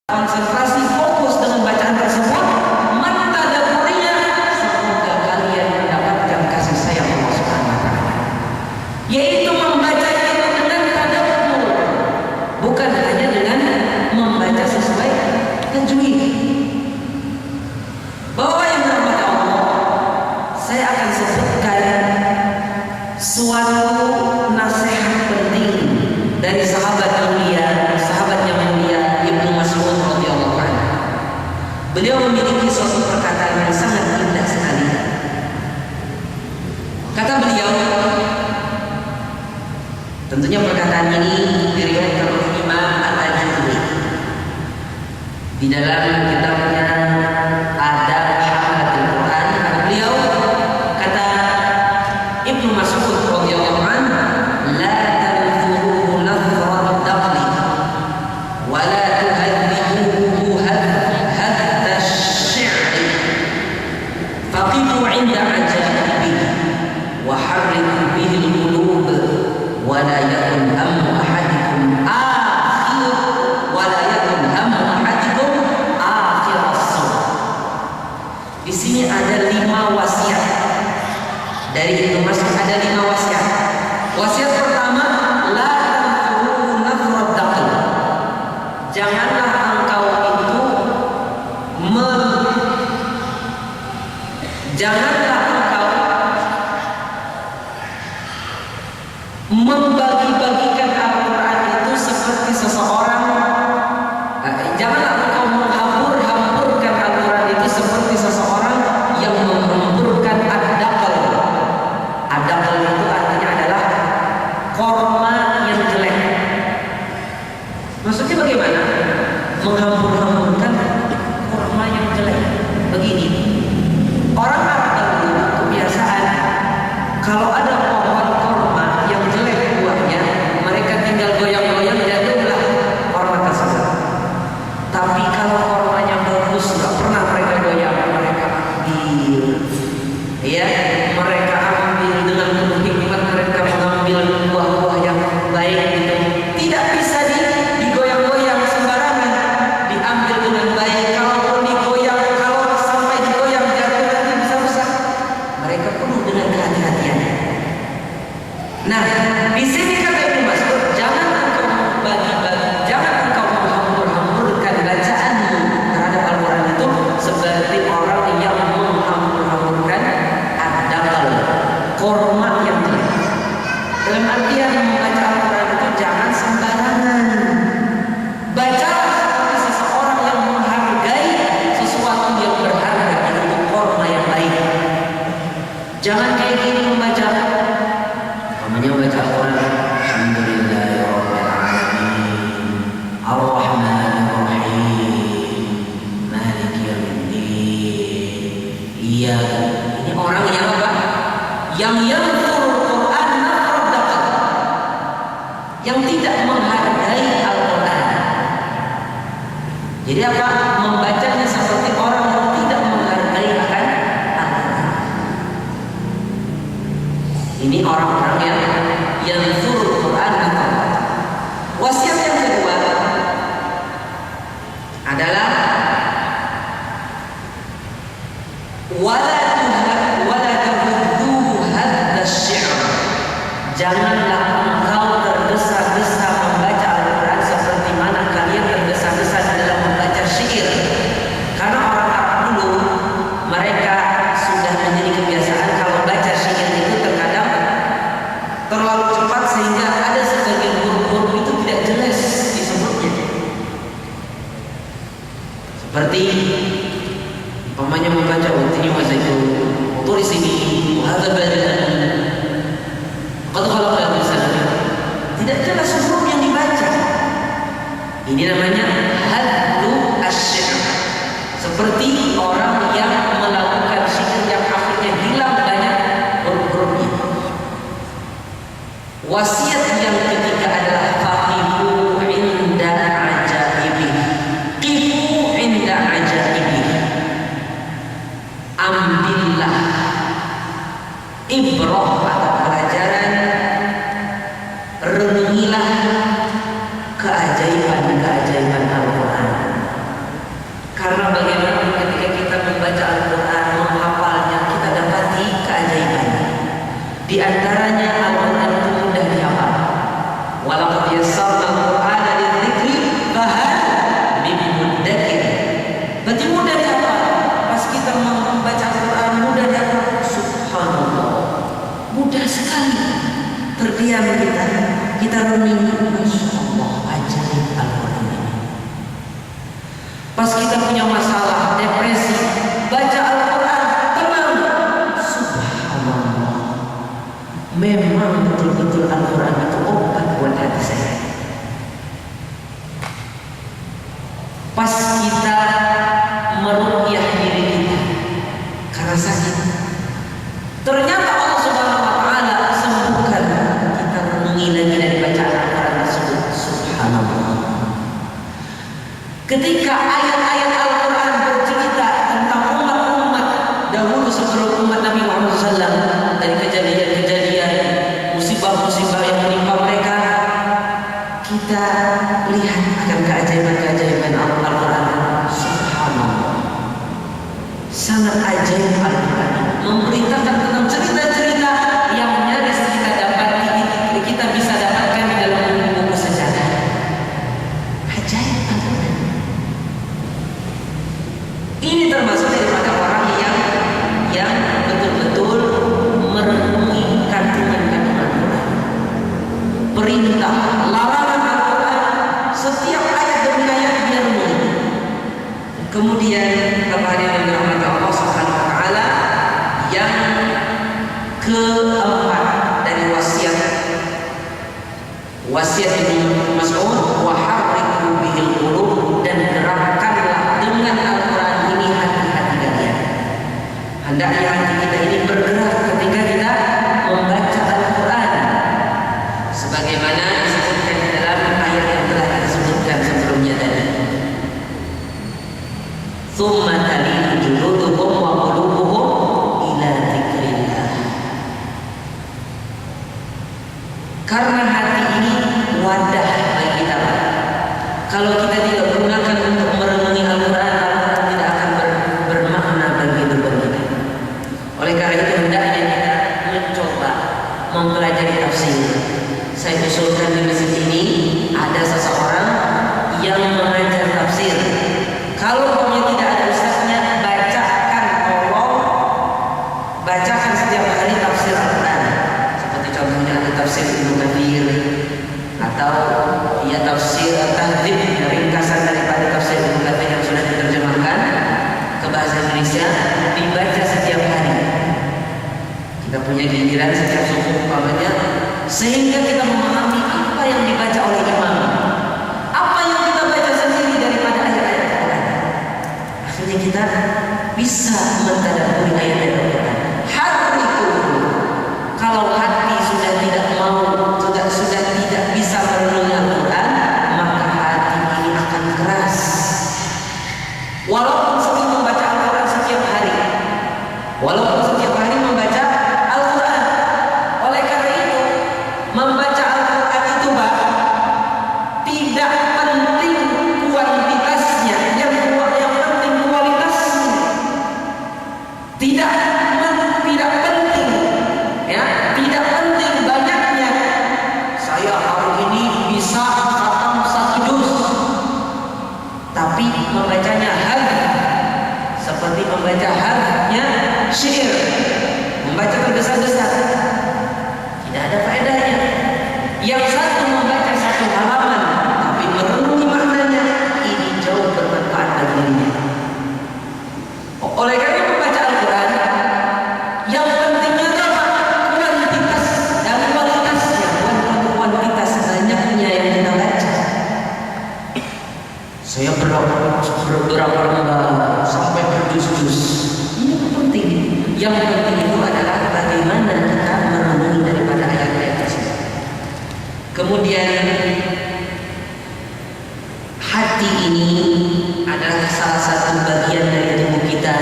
konsentrasi fokus dengan bacaan tersebut, mentadaburinya, semoga kalian mendapatkan kasih sayang Allah Subhanahu wa taala. Yaitu membaca itu dengan tadabbur, bukan hanya dengan membaca sesuai tajwid. Bahwa yang dirahmati Allah, saya akan sebutkan suatu nasihat penting dari sahabat mulia, sahabat yang mulia Ibnu Mas'ud radhiyallahu anhu. Beliau memiliki suatu perkataan yang sangat indah sekali. Kata beliau, tentunya perkataan ini diriwayatkan oleh Imam Al-Ajurri di dalam kitabnya Adab Hafalatul Quran. Kata beliau, kata Ibnu Mas'ud radhiyallahu anhu, la tanfuruhu nadhra daqli wa la tuhaddibuhu hadda asy-syi'ri faqifu 'inda ajaibihi wa harriku bihi al-qulub wa la yakun hammu ahadikum akhir wa la yakun hammu ahadikum akhir as-sawm. Di sini ada 5 wasiat dari Ibnu Mas'ud, ada 5 wasiat. Wasiat pertama, la tanfuruhu nadhra daql. Janganlah engkau itu janganlah engkau membagi-bagikan Al-Quran itu seperti seseorang. Janganlah engkau menghambur-hamburkan Al-Quran itu seperti seseorang yang menghamburkan ad-daql. Ad-daql itu artinya adalah korma yang jelek. Maksudnya bagaimana? Menghambur-hamburkan korma yang jelek. Begini, orang Arab dahulu kebiasaan kalau ada pohon korma yang jelek buahnya, mereka tinggal goyang-goyang jatuhlah korma tersebut. Tapi kalau kormanya bagus, nggak pernah mereka goyang, mereka ambil, ya, mereka ambil dengan penuh hikmat, mereka mengambil buah-buah yang baik itu. Tidak bisa digoyang-goyang sembarangan, diambil dengan baik. Kalau digoyang, kalau sampai digoyang jatuh nanti bisa rusak. Mereka penuh dengan kehati-hatian. Nah, di sini kata Ibnu Mas'ud, jangan engkau bagi-bagi, jangan engkau menghambur-hamburkan bacaanmu terhadap Al-Quran itu seperti orang yang menghambur-hamburkan ad-daql, korma yang jelek. Dalam artian membaca Al-Quran itu jangan sembarangan. Baca seperti seseorang yang menghargai sesuatu yang berharga, itu korma yang baik. Jangan kayak gini membaca. Namanya membaca Al-Quran, alhamdulillahirabbil alamin, ar-rahmanir-rahim, maliki yaumiddin. Iya, ini orang yang apa? Yang yanzurul Quran nadhra daql, yang tidak menghargai Al-Quran. Jadi apa? Membacanya seperti orang yang tidak menghargai akan Al-Quran. Ini orang-orang yang yanzurul Quran nadhra daql. Wasiat yang kedua adalah wala tahudduhu hadda asy-syi'r. Janganlah engkau tergesa-gesa membaca Al-Quran seperti mana kalian tergesa-gesa dalam membaca syair. Karena orang Arab dulu mereka sudah menjadi kebiasaan kalau baca syair itu terkadang terlalu cepat sehingga ada sebagian huruf-huruf itu tidak jelas disebutnya. Seperti umpamanya membaca watini wa zaitun, tulis ini hadza badan qad khalaqal insana, tidak jelas huruf yang dibaca. Ini namanya haddu asy-syi'r, seperti orang yang melakukan syair yang akhirnya hilang banyak huruf-hurufnya. Wasiat yang ketiga adalah faqifu 'inda ajaibi. Qifu 'inda ajaibi. Ambillah ibrah atau pelajaran, renungilah keajaiban-keajaiban pikiran kita renungi, Masya Allah, ajaib Al-Quran ini. Pas kita punya masalah, depresi, baca Al-Quran, tenang. Subhanallah, memang betul-betul Al-Quran itu obat buat hati saya. Pas kita meruqyah diri kita karena sakit, ternyata Allah Subhanahu wa taala sembuhkan, kita renungi lagi dari bacaan Al-Quran tersebut. Subhanallah. Ketika ayat-ayat Al-Quran bercerita tentang umat-umat dahulu sebelum umat Nabi Muhammad SAW, dari kejadian-kejadian, musibah-musibah yang menimpa mereka, kita lihat akan keajaiban-keajaiban Al-Quran. Subhanallah, sangat ajaib Al-Quran, memberitakan tentang cerita-cerita yang nyaris kita dapati, kita bisa dapatkan di dalam buku sejarah. Ajaib Al-Quran. Ini termasuk daripada orang yang betul-betul merenungi kandungan-kandungan Al-Quran, perintah, larangan Al-Quran, setiap ayat demi ayat dia renungi. Kemudian Bapak hadirin dirahmati Allah Subhanahu wa taala, yang keempat dari wasiat Ibnu Mas'ud, wa harriku bihil qulub, dan gerakkanlah dengan Al-Quran ini hati-hati kalian. Hendaknya hati kita ini bergerak ketika kita membaca Al-Quran, sebagaimana disebutkan di dalam ayat yang telah kita sebutkan sebelumnya tadi. Tsumma talinu juluduhum wa qulubuhum ila dzikrillah. Karena hati ini wadah bagi kita. Kalau kita tidak gunakan untuk merenungi Al-Quran, Al-Quran tidak akan bermakna bagi hidup kita. Oleh karena itu hendaknya kita mencoba mempelajari tafsir. Saya usulkan di masjid ini ada seseorang yang mengajar tafsir. Kalau tidak ada ustaznya, bacakan setiap hari tafsir Al-Quran. Seperti contohnya ada tafsir Ibnu Katsir, atau ya tafsir Tahdzib, ringkasan daripada tafsir Ibnu Katsir yang sudah diterjemahkan ke bahasa Indonesia, dibaca setiap hari. Kita punya giliran setiap subuh umpamanya, sehingga kita memahami apa yang dibaca oleh imam, apa yang kita baca sendiri daripada ayat-ayat Al-Quran. Akhirnya kita bisa mentadabburi ayat-ayat Al-Quran. Harriku, kalau hati sudah tidak mau, sudah tidak bisa merenungi Al-Quran, maka hati ini akan keras. Walaupun sering membaca Al-Quran setiap hari, walaupun setiap hari membaca Al-Quran. Oleh karena itu, membaca Al-Quran itu tidak penting kuantitasnya, yang penting kualitasnya. Tidak penting, ya, tidak penting banyaknya. Saya hari ini bisa khatam 1 juz, tapi membacanya seperti membaca harfnya syair, membaca tergesa-gesa, tidak ada faedahnya. Yang satu membaca 1 halaman tapi merenungi maknanya, ini jauh bermanfaat bagi dirinya. Oleh karena membaca Al-Quran, yang pentingnya apa? Kuantitas dan kualitasnya, bukan kuantitas banyaknya yang kita baca. Saya berapa lembar sampai berjus-jus, ini penting. Yang penting itu adalah bagaimana kita merenungi daripada ayat-ayat tersebut. Kemudian hati ini adalah salah satu bagian dari tubuh kita,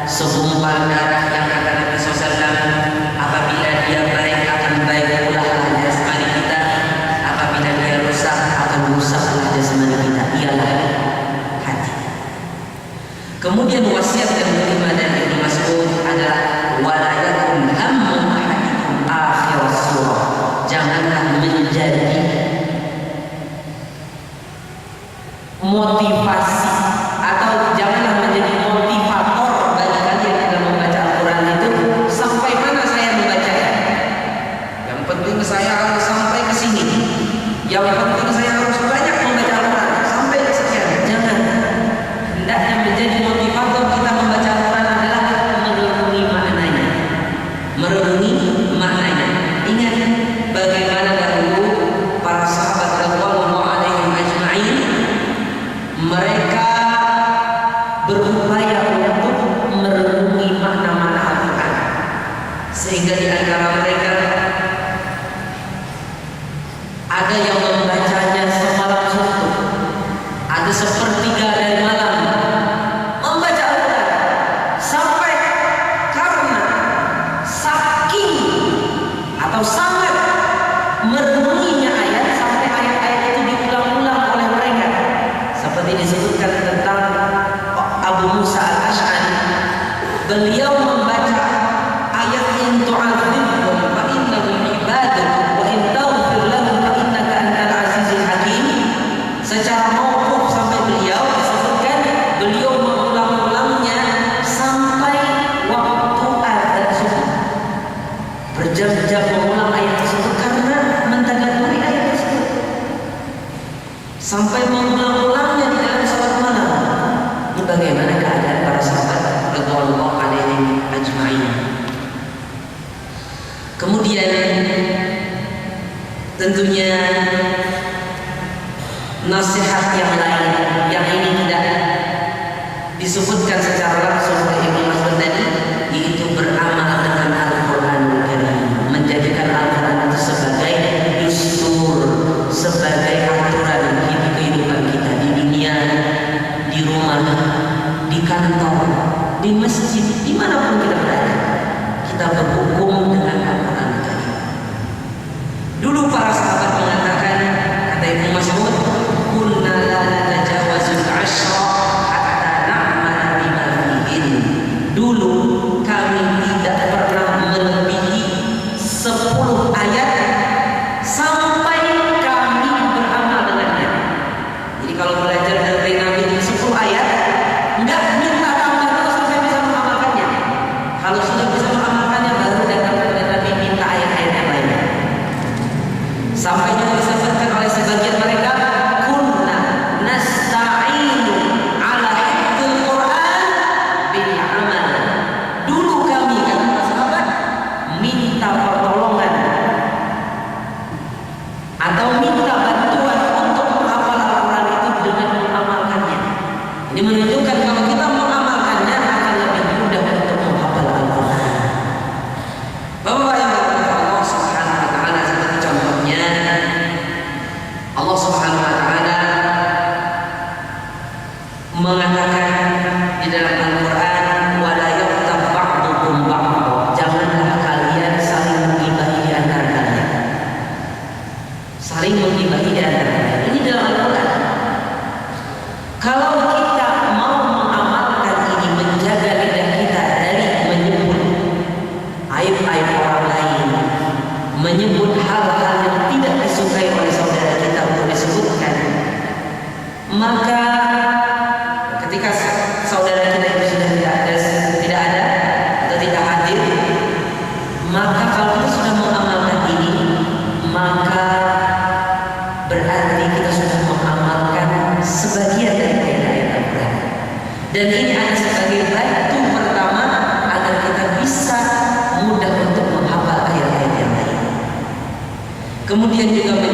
segumpal darah yang kata Nabi SAW, apabila dia baik akan baik pula jasmani kita, apabila dia rusak akan rusak jasmani kita, ialah hati. Kemudian wasiat yang kelima dari Ibnu Mas'ud adalah wala yakun hammu ahadikum akhir surah. Janganlah menjadi motivasi atau janganlah menjadi motivator bagi kalian dalam membaca Al-Quran itu sampai mana saya membacanya. Yang penting saya disebutkan tentang Abu Musa al-Ash'ari, beliau membaca ayat in tu'adzibhum fa innahum ibaduk wa in taghfir lahum fa innaka antal azizul hakim. Secara mauquf sampai beliau disebutkan beliau mengulang-ulangnya sampai waktu azan subuh. Berjam-jam mengulang ayat tersebut karena mentadabburi ayat tersebut. Sampai mengulang-ulangnya di dalam salat malam. Ini bagaimana keadaan para sahabat radhiyallahu alaihim ajma'in. Kemudian tentunya nasihat yang lain yang ini tidak disebutkan secara langsung oleh Ibnu Mas'ud tadi, yaitu beramal dengan Al-Qur'anul Karim, menjadikan Al-Qur'an itu sebagai dustur, sebagai aturan kehidupan kita di dunia, di rumah, di kantor, di masjid, dimanapun kita berada, kita berhukum dengan Al-Qur'an Karim. Dulu para sahabat mengatakan, kata Ibnu Mas'ud, kunna la natajawazul ashra hatta na'mal bima fihin. Dulu kami tidak pernah melebihi 10 ayat sampai kami beramal dengannya. Jadi kalau belajar dari Nabi 10 ayat, enggak minta tambah terus sampai bisa mengamalkannya. Kalau sudah bisa mengamalkannya, baru datang kepada Nabi minta ayat-ayat yang lainnya. Sampai juga disebutkan oleh sebagian mereka, kunna nasta'inu ala hifdzil Qur'an bil amal. Dulu kami, kata para sahabat, minta pertolongan atau minta bantuan untuk menghafal Al-Quran itu dengan mengamalkannya. Ini menunjukkan kalau kita mengamalkannya akan lebih mudah untuk menghafal Al-Quran. Bapak yang berkata Allah Subhanahu wa taala, seperti contohnya Allah Subhanahu wa taala mengatakan di dalam Al-Quran, wala yaghtab ba'dukum ba'd. Janganlah kalian saling menggibahi di antara kalian. Saling menggibahi di antara kalian. Ini dalam Al-Quran. Kalau kita mau mengamalkan ini, menjaga lidah kita dari menyebut aib-aib orang lain, menyebut hal-hal yang tidak disukai oleh saudara kita untuk disebutkan, maka ketika saudara kita itu sudah tidak ada atau tidak hadir, maka kalau kita sudah mengamalkan ini, maka berarti kita sudah mengamalkan sebagian dari ayat Al-Quran. Dan ini ada sebagai batu pertama agar kita bisa mudah untuk menghafal ayat-ayat yang lain. Kemudian juga